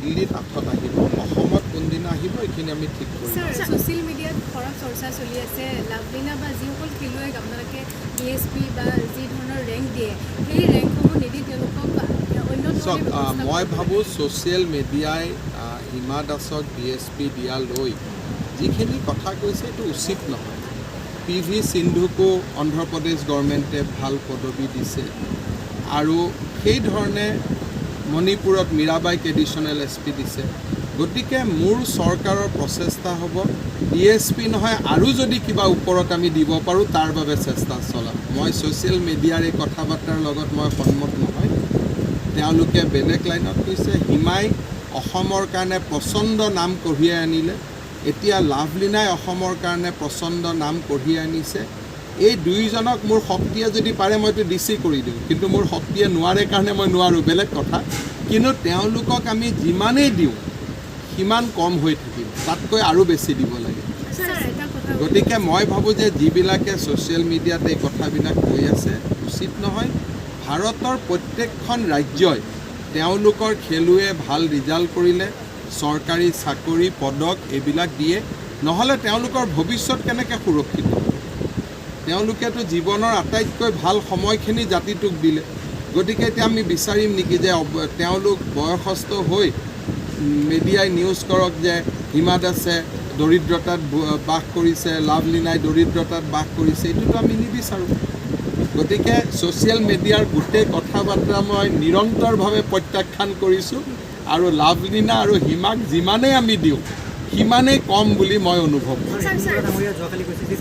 দিল্লীত 8ত আহিব, অসমত কোনদিনা আহিব এইখিনি আমি ঠিক কৰিম। ছ'চিয়েল মিডিয়াত ঘৰত চৰ্চা চলি আছে, লাভলীনা বা যিসকল খেলুৱৈক আপোনালোকে DSP বা যি ধৰণৰ ৰেংক দিয়ে, সেই ৰেংকসমূহ নিদি তেওঁলোকক অন্য চাওক, মই ভাবোঁ ছ'চিয়েল মিডিয়াই হিমা দাসক DSP দিয়ালৈ যিখিনি কথা কৈছে এইটো উচিত নহয়। PV সিন্ধুকো অন্ধ্ৰপ্ৰদেশ গভৰ্ণমেণ্টে ভাল পদবী দিছে আৰু সেই ধৰণে মণিপুৰত মীৰাবাইক এডিশ্যনেল SP দিছে। গতিকে মোৰ চৰকাৰৰ প্ৰচেষ্টা হ'ব DSP নহয় আৰু যদি কিবা ওপৰত আমি দিব পাৰোঁ তাৰ বাবে চেষ্টা চলাম। মই ছ'চিয়েল মিডিয়াৰ এই কথা বাৰ্তাৰ লগত মই সন্মত নহয়। তেওঁলোকে বেলেগ লাইনত কৈছে। হিমাই অসমৰ কাৰণে প্ৰচণ্ড নাম কঢ়িয়াই আনিলে, এতিয়া লাভলীনাই অসমৰ কাৰণে প্ৰচণ্ড নাম কঢ়িয়াই আনিছে। এই দুইজনক মোৰ শক্তিয়ে যদি পাৰে মইতো DC কৰি দিওঁ, কিন্তু মোৰ শক্তিয়ে নোৱাৰে কাৰণে মই নোৱাৰোঁ, বেলেগ কথা। কিন্তু তেওঁলোকক আমি যিমানেই দিওঁ সিমান কম হৈ থাকিম, তাতকৈ আৰু বেছি দিব লাগে। গতিকে মই ভাবোঁ যে যিবিলাকে ছ'চিয়েল মিডিয়াত এই কথাবিলাক কৈ আছে উচিত নহয়। ভাৰতৰ প্ৰত্যেকখন ৰাজ্যই তেওঁলোকৰ খেলুৱৈয়ে ভাল ৰিজাল্ট কৰিলে চৰকাৰী চাকৰি পদক এইবিলাক দিয়ে, নহ'লে তেওঁলোকৰ ভৱিষ্যত কেনেকৈ সুৰক্ষিত হ'ব? তেওঁলোকেতো জীৱনৰ আটাইতকৈ ভাল সময়খিনি জাতিটোক দিলে। গতিকে এতিয়া আমি বিচাৰিম নেকি যে তেওঁলোক বয়সস্থ হৈ মিডিয়াই নিউজ কৰক যে হিমা দাসে দৰিদ্ৰতাত বাস কৰিছে, লাভলীনাই দৰিদ্ৰতাত বাস কৰিছে? এইটোতো আমি নিবিচাৰোঁ। গতিকে ছ'চিয়েল মিডিয়াৰ গোটেই কথা বাৰ্তা মই নিৰন্তৰভাৱে প্ৰত্যাখ্যান কৰিছোঁ আৰু লাভলীনা আৰু হিমাক যিমানেই আমি দিওঁ সিমানেই কম বুলি মই অনুভৱ কৰোঁ।